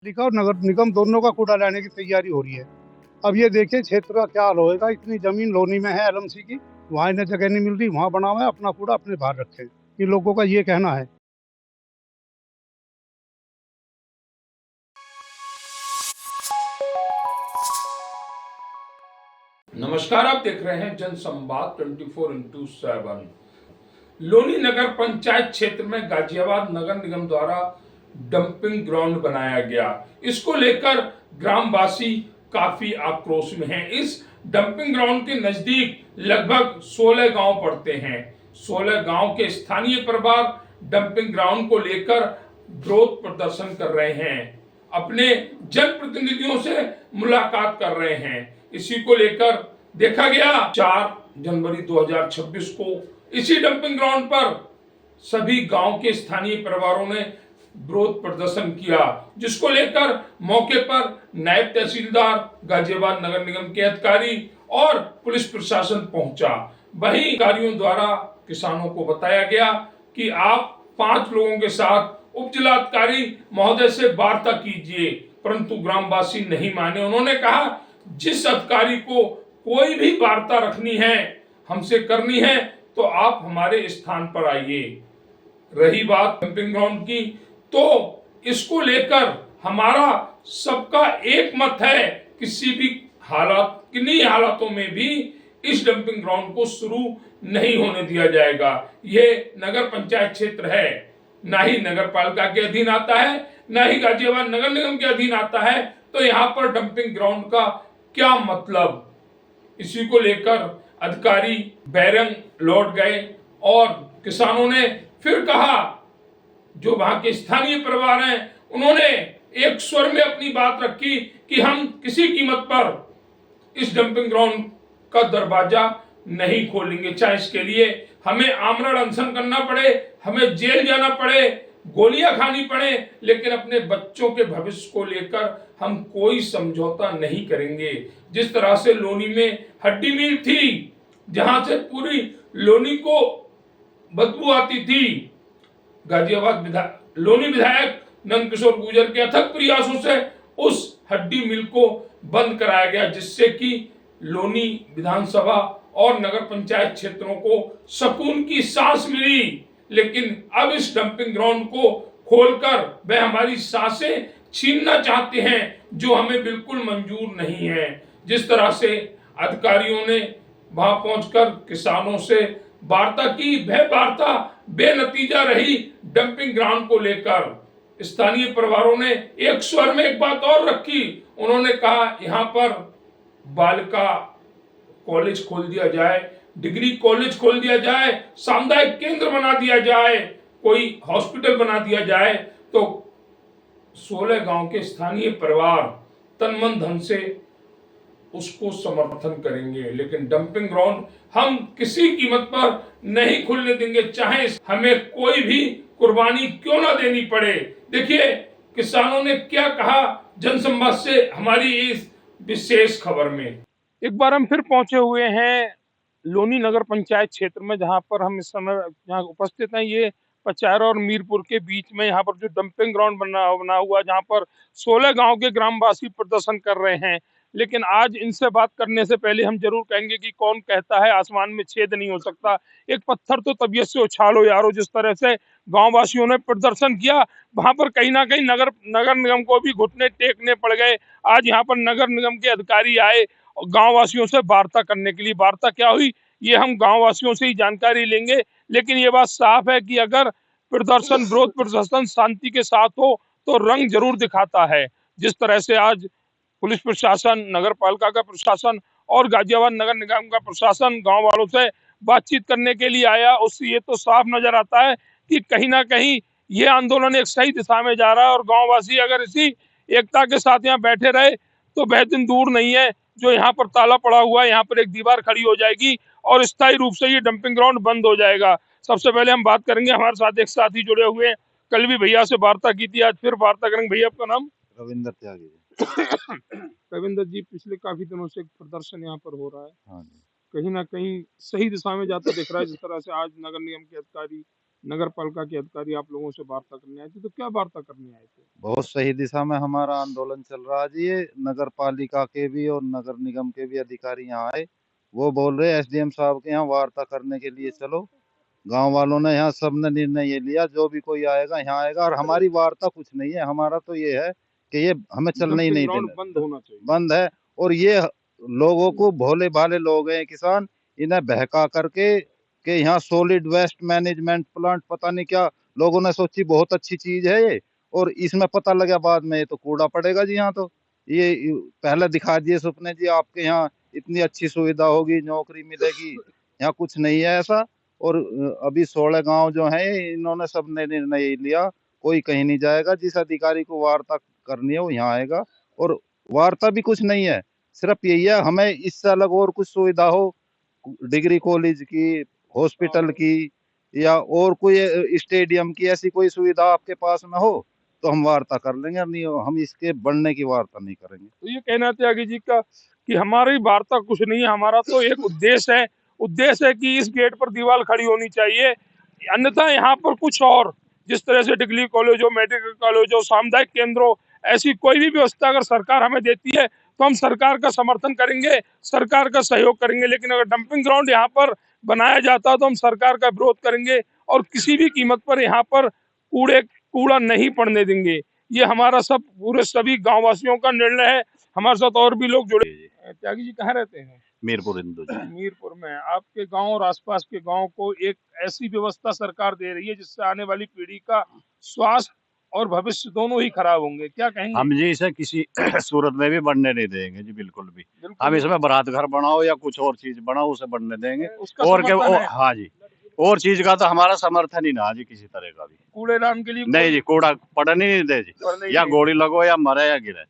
पालिका और नगर निगम दोनों का कूड़ा लाने की तैयारी हो रही है। अब ये देखिए क्षेत्र का क्या हाल होएगा। इतनी जमीन लोनी में है एलएमसी की, वहाँ इन्हें जगह नहीं मिल रही, वहाँ बना हुआ है, अपना कूड़ा अपने बाहर रखें। ये लोगों का ये कहना है। नमस्कार, आप देख रहे हैं जन संवाद 24x7। लोनी नगर पंचायत क्षेत्र में गाजियाबाद नगर निगम द्वारा डंपिंग ग्राउंड बनाया गया। इसको लेकर ग्रामवासी काफी आक्रोश में हैं। इस डंपिंग ग्राउंड के नजदीक लगभग 16 गांव पड़ते हैं। 16 गांव के स्थानीय परिवार डंपिंग ग्राउंड को लेकर विरोध प्रदर्शन कर रहे हैं, अपने जनप्रतिनिधियों से मुलाकात कर रहे हैं। इसी को लेकर देखा गया 4 जनवरी 2026 को इसी डंपिंग ग्राउंड पर सभी गांव के स्थानीय परिवारों ने विरोध प्रदर्शन किया, जिसको लेकर मौके पर नायब तहसीलदार, गाजियाबाद नगर निगम के अधिकारी और पुलिस प्रशासन पहुंचा। वहीं अधिकारियों द्वारा किसानों को बताया गया कि आप 5 लोगों के साथ उप जिलाधिकारी महोदय से वार्ता कीजिए, परंतु ग्रामवासी नहीं माने। उन्होंने कहा जिस अधिकारी को कोई भी वार्ता रखनी है, हमसे करनी है, तो आप हमारे स्थान पर आइए। रही बात डंपिंग ग्राउंड की, तो इसको लेकर हमारा सबका एक मत है, किसी भी हालात किन्हीं हालातों में भी इस डंपिंग ग्राउंड को शुरू नहीं होने दिया जाएगा। ये नगर पंचायत क्षेत्र है, ना ही नगर पालिका के अधीन आता है, ना ही गाजियाबाद नगर निगम के अधीन आता है, तो यहाँ पर डंपिंग ग्राउंड का क्या मतलब। इसी को लेकर अधिकारी बैरंग लौट गए और किसानों ने फिर कहा, जो वहां के स्थानीय परिवार हैं उन्होंने एक स्वर में अपनी बात रखी कि हम किसी कीमत पर इस डंपिंग ग्राउंड का दरवाजा नहीं खोलेंगे, चाहे इसके लिए हमें आमरण अनशन करना पड़े, हमें जेल जाना पड़े, गोलियां खानी पड़े, लेकिन अपने बच्चों के भविष्य को लेकर हम कोई समझौता नहीं करेंगे। जिस तरह से लोनी में हड्डी मील थी, जहां से पूरी लोनी को बदबू आती थी, गाजियाबाद लोनी विधायक नंदकिशोर गुर्जर के अथक प्रयासों से उस हड्डी मिल को बंद कराया गया, जिससे कि लोनी विधानसभा और नगर पंचायत क्षेत्रों को सुकून की सांस मिली। लेकिन अब इस डंपिंग ग्राउंड को खोलकर वे हमारी सांसें छीनना चाहते हैं, जो हमें बिल्कुल मंजूर नहीं है। जिस तरह से अधिकारियों ने वहां पहुंचकर किसानों से वार्ता की, वह वार्ता बेनतीजा रही। डंपिंग ग्राउंड को लेकर स्थानीय परिवारों ने एक स्वर में एक बात और रखी। उन्होंने कहा यहाँ पर बालिका कॉलेज खोल दिया जाए, डिग्री कॉलेज खोल दिया जाए, सामुदायिक केंद्र बना दिया जाए, कोई हॉस्पिटल बना दिया जाए, तो 16 गांव के स्थानीय परिवार तन मन धन से उसको समर्थन करेंगे। लेकिन डंपिंग ग्राउंड हम किसी कीमत पर नहीं खुलने देंगे, चाहे हमें कोई भी कुर्बानी क्यों ना देनी पड़े। देखिए किसानों ने क्या कहा जनसंवाद से हमारी इस विशेष खबर में। एक बार हम फिर पहुंचे हुए हैं लोनी नगर पंचायत क्षेत्र में, जहां पर हम इस समय यहाँ उपस्थित हैं। ये पचार और मीरपुर के बीच में यहाँ पर जो डंपिंग ग्राउंड बना हुआ, जहाँ पर 16 गांव के ग्रामवासी प्रदर्शन कर रहे हैं। लेकिन आज इनसे बात करने से पहले हम जरूर कहेंगे कि कौन कहता है आसमान में छेद नहीं हो सकता। एक पत्थर तो तबीयत से उछालो यारो। जिस तरह से गाँव वासियों ने प्रदर्शन किया, वहां पर कहीं ना कहीं नगर निगम को भी घुटने टेकने पड़ गए। आज यहाँ पर नगर निगम के अधिकारी आए गांव वासियों से वार्ता करने के लिए। वार्ता क्या हुई ये हम गांव वासियों से ही जानकारी लेंगे। लेकिन ये बात साफ है कि अगर प्रदर्शन विरोध प्रदर्शन शांति के साथ हो तो रंग जरूर दिखाता है। जिस तरह से आज पुलिस प्रशासन, नगर पालिका का प्रशासन और गाजियाबाद नगर निगम का प्रशासन गांव वालों से बातचीत करने के लिए आया, उससे ये तो साफ नजर आता है कि कहीं ना कहीं ये आंदोलन एक सही दिशा में जा रहा है। और गाँव वासी अगर इसी एकता के साथ यहाँ बैठे रहे तो वह दिन दूर नहीं है जो यहाँ पर ताला पड़ा हुआ है, यहाँ पर एक दीवार खड़ी हो जाएगी और स्थायी रूप से ये डंपिंग ग्राउंड बंद हो जाएगा। सबसे पहले हम बात करेंगे, हमारे साथ एक साथी जुड़े हुए हैं, कल भी भैया से वार्ता की थी, आज फिर वार्ता करेंगे। भैया आपका नाम? रविंद्र त्यागी। रविंद्र जी, पिछले काफी दिनों से प्रदर्शन यहाँ पर हो रहा है, हाँ जी। कहीं ना कहीं सही दिशा में जाता दिख रहा है। जिस तरह से आज नगर निगम के अधिकारी नगर पालिका के अधिकारी आप लोगों से वार्ता करने आए थे, तो क्या वार्ता करने आए थे? बहुत सही दिशा में हमारा आंदोलन चल रहा है जी। ये नगर पालिका के भी और नगर निगम के भी अधिकारी यहाँ आए। वो बोल रहे एसडीएम साहब के यहाँ वार्ता करने के लिए चलो। गांव वालों ने यहाँ सबने निर्णय ये लिया, जो भी कोई आएगा यहाँ आएगा। और हमारी वार्ता कुछ नहीं है, हमारा तो ये है कि ये हमें चलने ही डंपिंग नहीं ग्राउंड देना, बंद होना चाहिए। बंद है। और ये लोगों को, भोले भाले लोग हैं किसान, इन्हें बहका करके कि यहाँ सॉलिड वेस्ट मैनेजमेंट प्लांट पता नहीं क्या लोगों ने सोची बहुत अच्छी चीज है ये, और इसमें पता लगा बाद में ये तो कूड़ा पड़ेगा जी यहाँ। तो ये पहले दिखा दिए सपने जी आपके यहाँ इतनी अच्छी सुविधा होगी, नौकरी मिलेगी, यहाँ कुछ नहीं है ऐसा। और अभी 16 गांव जो हैं इन्होंने सबने निर्णय लिया, कोई कहीं नहीं जाएगा। जिस अधिकारी को वार्ता करनी है वो यहाँ आएगा। और वार्ता भी कुछ नहीं है, सिर्फ यही है हमें इससे अलग और कुछ सुविधा हो, डिग्री कॉलेज की, हॉस्पिटल की, या और कोई स्टेडियम की, ऐसी कोई सुविधा आपके पास में हो तो हम वार्ता कर लेंगे, नहीं हम इसके बढ़ने की वार्ता नहीं करेंगे। तो ये कहना त्यागी जी का कि हमारी वार्ता कुछ नहीं है, हमारा तो एक उद्देश्य है कि इस गेट पर दीवार खड़ी होनी चाहिए, अन्यथा यहाँ पर कुछ और जिस तरह से डिग्री कॉलेज हो, मेडिकल कॉलेज हो, सामुदायिक केंद्र हो, ऐसी कोई भी व्यवस्था अगर सरकार हमें देती है तो हम सरकार का समर्थन करेंगे, सरकार का सहयोग करेंगे। लेकिन अगर डंपिंग ग्राउंड यहाँ पर बनाया जाता है तो हम सरकार का विरोध करेंगे और किसी भी कीमत पर यहाँ पर कूड़ा नहीं पड़ने देंगे। ये हमारा सब पूरे सभी गाँव वासियों का निर्णय है। हमारे साथ और भी लोग जुड़े। त्यागी जी कहाँ रहते हैं? मीरपुर हिंदू जी। मीरपुर में। आपके गांव और आसपास के गांव को एक ऐसी व्यवस्था सरकार दे रही है जिससे आने वाली पीढ़ी का स्वास्थ्य और भविष्य दोनों ही खराब होंगे, क्या कहेंगे? हम जी इसे किसी सूरत में भी बढ़ने नहीं देंगे जी, बिल्कुल भी। बिल्कुल हम इसमें बारात घर बनाओ या कुछ और चीज बनाओ उसे बढ़ने देंगे। उसका और के समर्थन है। हाँ जी, और चीज का तो हमारा समर्थन ही ना जी किसी तरह का भी। कूड़ेदान के लिए नहीं जी, कूड़ा पड़ने नहीं दे जी, या गोली लगो या मरे या गिरे।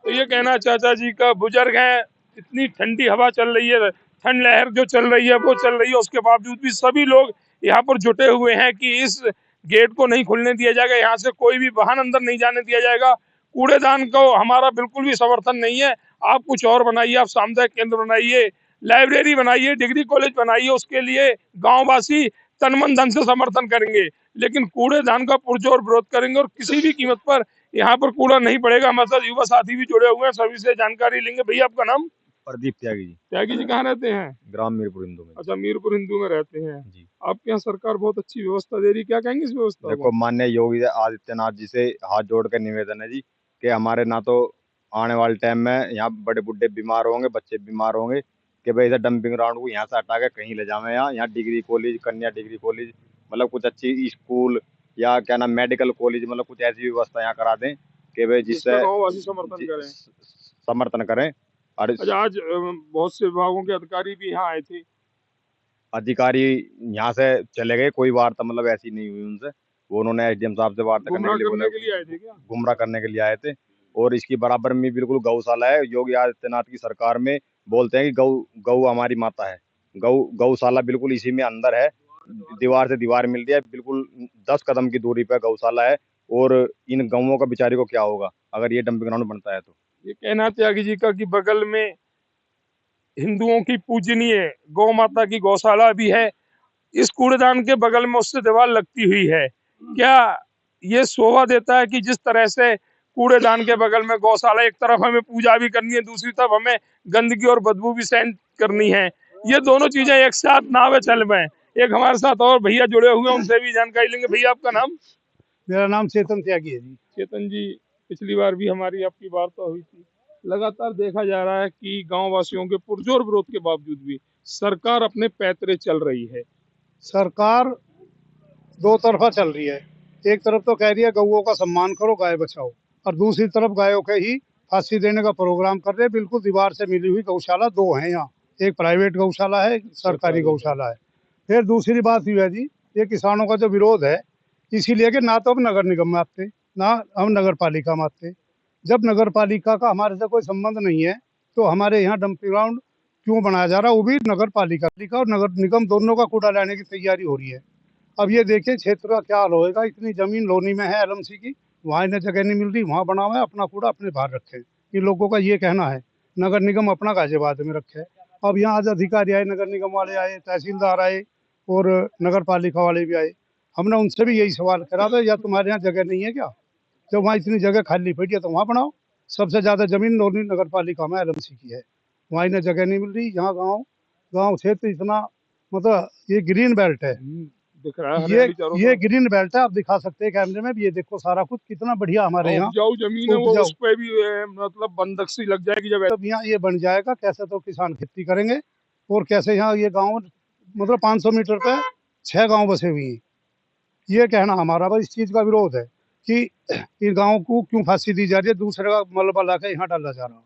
तो ये कहना चाचा जी का, बुजुर्ग हैं, इतनी ठंडी हवा चल रही है, ठंड लहर जो चल रही है वो चल रही है, उसके बावजूद भी सभी लोग यहाँ पर जुटे हुए हैं कि इस गेट को नहीं खुलने दिया जाएगा, यहाँ से कोई भी वाहन अंदर नहीं जाने दिया जाएगा। कूड़ेदान को हमारा बिल्कुल भी समर्थन नहीं है। आप कुछ और बनाइए, आप सामुदायिक केंद्र बनाइए, लाइब्रेरी बनाइए, डिग्री कॉलेज बनाइए, उसके लिए गाँववासी तन मन धन से समर्थन करेंगे, लेकिन कूड़ेदान का पुरजोर विरोध करेंगे और किसी भी कीमत पर यहाँ पर कूड़ा नहीं पड़ेगा। हमारे साथ युवा साथी भी जुड़े हुए हैं, सभी से जानकारी लेंगे। भैया आपका नाम? प्रदीप त्यागी जी। त्यागी जी कहाँ रहते हैं? ग्राम मीरपुर हिंदू में। अच्छा, मीरपुर हिंदू में रहते हैं जी। आपके यहाँ सरकार बहुत अच्छी व्यवस्था दे रही है, क्या कहेंगे इस व्यवस्था देखो, को? माननीय योगी आदित्यनाथ जी से हाथ जोड़ कर निवेदन है जी कि हमारे ना तो आने वाले टाइम में यहाँ बड़े बुढ़े बीमार होंगे, बच्चे बीमार होंगे, कि भाई इधर डंपिंग ग्राउंड को यहाँ से हटा के कहीं ले जावे। यहाँ डिग्री कॉलेज, कन्या डिग्री कॉलेज, मतलब कुछ अच्छी स्कूल या क्या नाम मेडिकल कॉलेज, मतलब कुछ ऐसी व्यवस्था यहाँ करा दें कि भाई जिससे गाँववासी समर्थन करें। समर्थन करें। और अच्छा, आज बहुत से विभागों के अधिकारी भी यहाँ आए थे। अधिकारी यहाँ से चले गए, कोई वार्ता मतलब ऐसी नहीं हुई उनसे। वो उन्होंने एसडीएम साहब से वार्ता करने के लिए आए थे क्या? गुमराह करने के लिए आए थे। और इसकी बराबर में बिल्कुल गौशाला है। योगी आदित्यनाथ की सरकार में बोलते हैं कि गौ हमारी माता है। गौशाला बिल्कुल इसी में अंदर है, दीवार से दीवार मिल रही है, बिल्कुल 10 कदम की दूरी पर गौशाला है। और इन गौओं का बेचारी को क्या होगा अगर ये डंपिंग ग्राउंड बनता है तो। ये कहना त्यागी जी का कि बगल में हिंदुओं की पूजनीय गौ माता की गौशाला भी है, इस कूड़ेदान के बगल में उससे दीवार लगती हुई है। क्या ये शोभा देता है कि जिस तरह से कूड़ेदान के बगल में गौशाला, एक तरफ हमें पूजा भी करनी है, दूसरी तरफ हमें गंदगी और बदबू भी सहन करनी है, ये दोनों चीजें एक साथ ना वे चल में। एक हमारे साथ और भैया जुड़े हुए हैं, उनसे भी जानकारी लेंगे। भैया आपका नाम? मेरा नाम चेतन त्यागी है जी। चेतन जी, पिछली बार भी हमारी आपकी वार्ता हुई थी। लगातार देखा जा रहा है कि गांव वासियों के पुरजोर विरोध के बावजूद भी सरकार अपने पैतरे चल रही है। सरकार दो तरफा चल रही है। एक तरफ तो कह रही है गौओं का सम्मान करो, गाय बचाओ, और दूसरी तरफ गायों के ही फांसी देने का प्रोग्राम कर रहे हैं। बिल्कुल दीवार से मिली हुई गौशाला दो हैं यहाँ, एक प्राइवेट गौशाला है, एक सरकारी गौशाला है। फिर दूसरी बात ये है जी, ये किसानों का जो विरोध है, इसीलिए कि ना तो हम नगर निगम में आते, ना हम नगर पालिका में आते। जब नगर पालिका का हमारे से कोई संबंध नहीं है तो हमारे यहाँ डंपिंग ग्राउंड क्यों बनाया जा रहा है? वो भी नगर पालिका और नगर निगम दोनों का कूड़ा लाने की तैयारी हो रही है। अब ये देखिए क्षेत्र का क्या हाल होएगा। इतनी जमीन लोनी में है एलएमसी की, वहाँ इन्हें जगह नहीं मिल रही, वहाँ बना हुआ है, अपना कूड़ा अपने बाहर रखे। इन लोगों का ये कहना है, नगर निगम अपना गाजियाबाद में रखे। अब यहाँ आज अधिकारी आए, नगर निगम वाले आए, तहसीलदार आए और नगर पालिका वाले भी आए। हमने उनसे भी यही सवाल करा था, या तुम्हारे यहाँ जगह नहीं है क्या? जब वहाँ इतनी जगह खाली पड़ी है तो वहाँ बनाओ। सबसे ज़्यादा ज़मीन लोनी नगर पालिका में एलएमसी की है, वहाँ इन्हें जगह नहीं मिल रही। यहाँ गांव क्षेत्र इतना, मतलब ये ग्रीन बेल्ट है, दिख रहा है ये हरियाली चारों ये तरफ। ग्रीन बेल्ट है। आप दिखा सकते हैं कैमरे में भी, ये देखो सारा कुछ कितना बढ़िया हमारे और यहाँ उपजाऊ जमीन है वो, उपजाऊ। उस पे भी मतलब बंधक सी लग जाएगी जब जब यहाँ ये बन जाएगा, कैसे तो किसान खेती करेंगे, और कैसे यहाँ ये गांव, मतलब 500 मीटर पे 6 गांव बसे हुए हैं। ये कहना हमारा बस इस चीज का विरोध है कि इन गाँव को क्यों फांसी दी जा रही है, दूसरे का मलबा लाके यहाँ डाला जा रहा।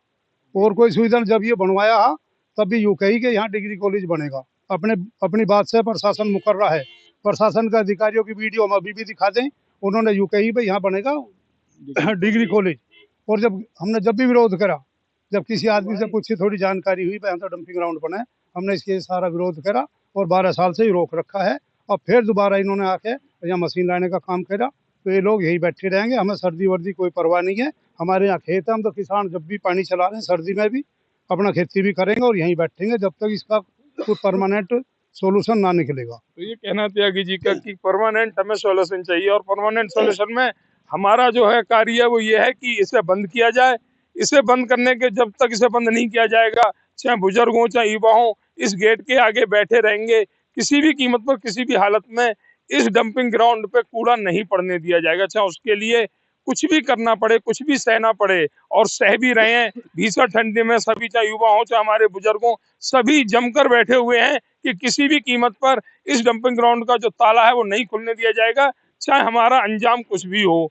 और कोई सुविधा जब ये बनवाया है तब भी यूं कही कि यहाँ डिग्री कॉलेज बनेगा। अपनी बात से प्रशासन मुकर रहा है। प्रशासन के अधिकारियों की वीडियो हम अभी भी दिखा दें, उन्होंने यूं कही भाई यहाँ बनेगा डिग्री कॉलेज। और जब भी विरोध करा, जब किसी आदमी से पूछी, थोड़ी जानकारी हुई, यहाँ तो डंपिंग ग्राउंड बना है, हमने इसके सारा विरोध करा और 12 साल से ही रोक रखा है। और फिर दोबारा इन्होंने आके यहाँ मशीन लाने का काम करा, तो ये लोग यही बैठे रहेंगे। हमें सर्दी वर्दी कोई परवाह नहीं है, हमारे यहाँ खेत है, हम तो किसान जब भी पानी चला रहे हैं सर्दी में भी अपना खेती भी करेंगे और यहीं बैठेंगे जब तक इसका कोई परमानेंट सोल्यूशन ना निकलेगा। तो ये कहना त्यागी जी का कि परमानेंट हमें सॉल्यूशन चाहिए, और परमानेंट सॉल्यूशन में हमारा जो है कार्य वो ये है कि इसे बंद किया जाए। इसे बंद करने के, जब तक इसे बंद नहीं किया जाएगा, चाहे बुजुर्ग हो चाहे युवा हो, इस गेट के आगे बैठे रहेंगे। किसी भी कीमत पर, किसी भी हालत में इस डंपिंग ग्राउंड पे कूड़ा नहीं पड़ने दिया जाएगा, चाहे उसके लिए कुछ भी करना पड़े, कुछ भी सहना पड़े। और सह भी रहे हैं भीषण ठंडी में सभी, चाहे युवा हो चाहे हमारे बुजुर्ग हो, सभी जमकर बैठे हुए हैं कि किसी भी कीमत पर इस डंपिंग ग्राउंड का जो ताला है वो नहीं खुलने दिया जाएगा, चाहे हमारा अंजाम कुछ भी हो।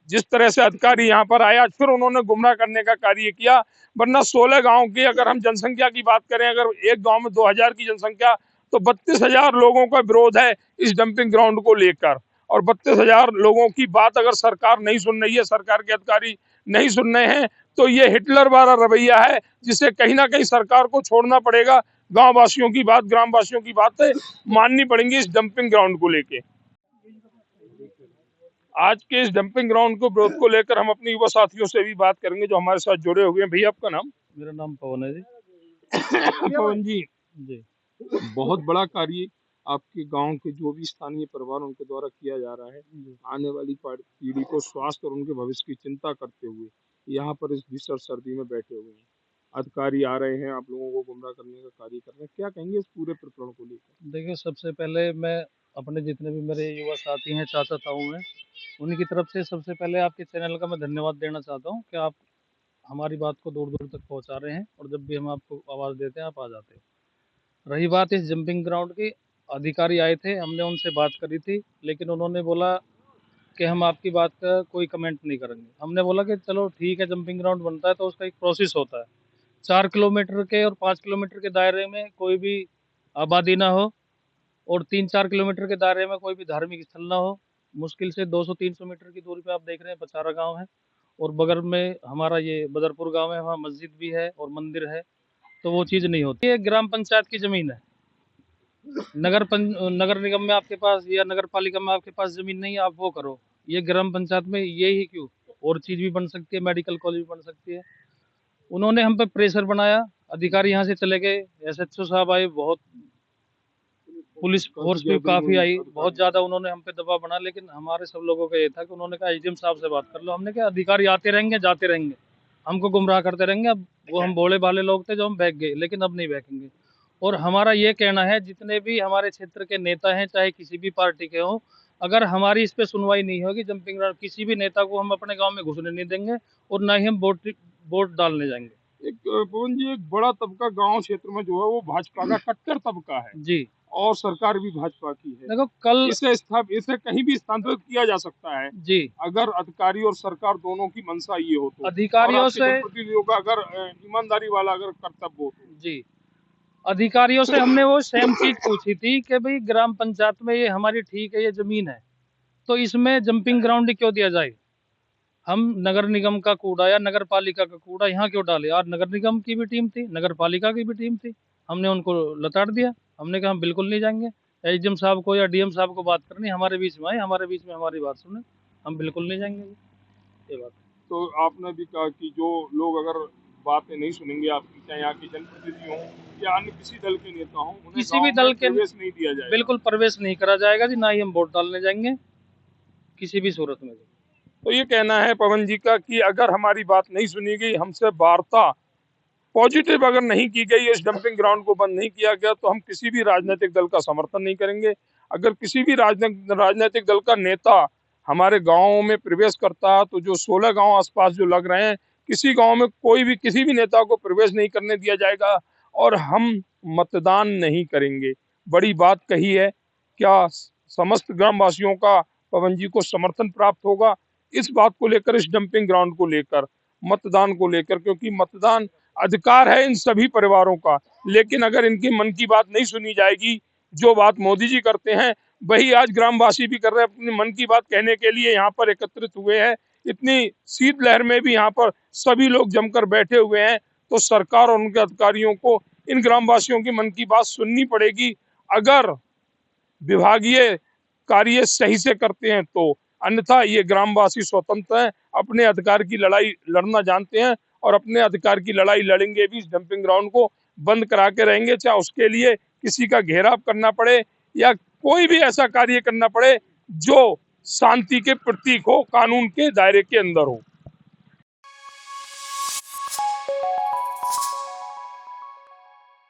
जिस तरह से अधिकारी यहाँ पर आया, फिर उन्होंने गुमराह करने का कार्य किया। वरना 16 गांव की अगर हम जनसंख्या की बात करें, अगर एक गांव में 2000 की जनसंख्या, तो 32,000 लोगों का विरोध है इस डंपिंग ग्राउंड को लेकर। और 32,000 लोगों की बात अगर सरकार नहीं सुन रही है, सरकार के अधिकारी नहीं सुन रहे हैं, तो ये हिटलर वाला रवैया है, जिसे कहीं ना कहीं सरकार को छोड़ना पड़ेगा। गांव वासियों की बात, ग्राम वासियों की बातें माननी पड़ेंगी इस डंपिंग ग्राउंड को लेके। आज के इस डंपिंग ग्राउंड को विरोध को लेकर हम अपने युवा साथियों से भी बात करेंगे जो हमारे साथ जुड़े हुए हैं। भैया आपका नाम? मेरा नाम पवन है जी। पवन जी, जी बहुत बड़ा कार्य आपके गांव के जो भी स्थानीय परिवार उनके द्वारा किया जा रहा है। आने वाली पीढ़ी को स्वास्थ्य और उनके भविष्य की चिंता करते हुए यहाँ पर इस भीषण सर्दी में बैठे हुए हैं, अधिकारी आ रहे हैं, आप लोगों को गुमराह करने का कार्य कर रहे हैं। क्या कहेंगे इस पूरे प्रकरण को लेकर? देखिए, सबसे पहले मैं अपने जितने भी मेरे युवा साथी हैं, चाचा ताऊ हैं, उन्हीं की तरफ से सबसे पहले आपके चैनल का मैं धन्यवाद देना चाहता हूँ कि आप हमारी बात को दूर दूर तक पहुँचा रहे हैं, और जब भी हम आपको आवाज़ देते हैं आप आ जाते हैं। रही बात इस जंपिंग ग्राउंड की, अधिकारी आए थे, हमने उनसे बात करी थी, लेकिन उन्होंने बोला कि हम आपकी बात का कोई कमेंट नहीं करेंगे। हमने बोला कि चलो ठीक है, जंपिंग ग्राउंड बनता है तो उसका एक प्रोसेस होता है। 4 किलोमीटर के और 5 किलोमीटर के दायरे में कोई भी आबादी ना हो, और 3-4 किलोमीटर के दायरे में कोई भी धार्मिक स्थल ना हो। मुश्किल से 200-300 मीटर की दूरी पे आप देख रहे हैं पचारा गांव है, और बगल में हमारा ये बदरपुर गांव है, वहाँ मस्जिद भी है और मंदिर है, तो वो चीज़ नहीं होती। ये ग्राम पंचायत की ज़मीन है। नगर निगम में आपके पास या नगर पालिका में आपके पास ज़मीन नहीं है, आप वो करो। ये ग्राम पंचायत में ये ही क्यों, और चीज़ भी बन सकती है, मेडिकल कॉलेज बन सकती है। उन्होंने हम पे प्रेशर बनाया, अधिकारी यहाँ से चले गए, एसएचओ साहब आए, बहुत पुलिस फोर्स भी काफ़ी आई, बहुत ज़्यादा उन्होंने हम पे दबाव बना। लेकिन हमारे सब लोगों का ये था कि उन्होंने कहा एसडीएम साहब से बात कर लो। हमने कहा अधिकारी आते रहेंगे जाते रहेंगे, हमको गुमराह करते रहेंगे। अब वो हम भोले भाले लोग थे जो हम बहक गए, लेकिन अब नहीं बहकेंगे। और हमारा ये कहना है, जितने भी हमारे क्षेत्र के नेता हैं, चाहे किसी भी पार्टी के हों, अगर हमारी इस पे सुनवाई नहीं होगी, जंपिंग ग्राउंड, किसी भी नेता को हम अपने गांव में घुसने नहीं देंगे, और ना ही हम वोट डालने जाएंगे। एक पवन जी, एक बड़ा तबका गांव क्षेत्र में जो है वो भाजपा का कट्टर तबका है जी, और सरकार भी भाजपा की है। देखो कल इसे कहीं भी स्थानांतरित किया जा सकता है जी, अगर अधिकारी और सरकार दोनों की मंशा ये हो तो, अधिकारियों और आपके से जनप्रतिनिधियों का अगर ईमानदारी वाला अगर कर्तव्य हो तो। जी, अधिकारियों से हमने वो सेम चीज पूछी थी कि भाई ग्राम पंचायत में ये हमारी ठीक है, ये जमीन है, तो इसमें जंपिंग ग्राउंड क्यों दिया जाए? हम नगर निगम का कूड़ा या नगर पालिका का कूड़ा यहाँ क्यों डाले? और नगर निगम की भी टीम थी, नगर पालिका की भी टीम थी, हमने उनको लताड़ दिया। हमने कहा हम बिल्कुल नहीं जाएंगे। एसडीएम साहब को या डीएम साहब को बात करनी, हमारे बीच में आए, हमारे बीच में हमारी बात सुने, हम बिल्कुल नहीं जाएंगे। ये बात। तो आपने भी कहा कि जो लोग अगर बातें नहीं सुनेंगे आपकी, चाहे यहाँ के जनप्रतिनिधि हों या अन्य किसी दल के नेता हों, उन्हें किसी भी गाँव दल में के प्रवेश नहीं दिया जाएगा। बिल्कुल प्रवेश नहीं करा जाएगा जी, ना ही हम वोट डालने जाएंगे किसी भी सूरत में। तो ये कहना है पवन जी का कि अगर हमारी बात नहीं सुनी गई, हमसे वार्ता पॉजिटिव अगर नहीं की गई, इस डंपिंग ग्राउंड को बंद नहीं किया गया, तो हम किसी भी राजनीतिक दल का समर्थन नहीं करेंगे। अगर किसी भी राजनीतिक दल का नेता हमारे गाँव में प्रवेश करता है, तो जो 16 गाँव आसपास जो लग रहे हैं, किसी गाँव में कोई भी किसी भी नेता को प्रवेश नहीं करने दिया जाएगा और हम मतदान नहीं करेंगे। बड़ी बात कही है। क्या समस्त ग्रामवासियों का पवन जी को समर्थन प्राप्त होगा इस बात को लेकर, इस डंपिंग ग्राउंड को लेकर, मतदान को लेकर? क्योंकि मतदान अधिकार है इन सभी परिवारों का, लेकिन अगर इनकी मन की बात नहीं सुनी जाएगी, जो बात मोदी जी करते हैं वही आज ग्रामवासी भी कर रहे हैं। अपनी मन की बात कहने के लिए यहाँ पर एकत्रित हुए हैं। इतनी शीतलहर में भी यहाँ पर सभी लोग जमकर बैठे हुए हैं। तो सरकार और उनके अधिकारियों को इन ग्रामवासियों की मन की बात सुननी पड़ेगी। अगर विभागीय कार्य सही से करते हैं तो, अन्यथा ये ग्रामवासी स्वतंत्र हैं, अपने अधिकार की लड़ाई लड़ना जानते हैं और अपने अधिकार की लड़ाई लड़ेंगे भी। इस डंपिंग ग्राउंड को बंद करा के रहेंगे, चाहे उसके लिए किसी का घेराव करना पड़े या कोई भी ऐसा कार्य करना पड़े जो शांति के प्रतीक हो, कानून के दायरे के अंदर हो।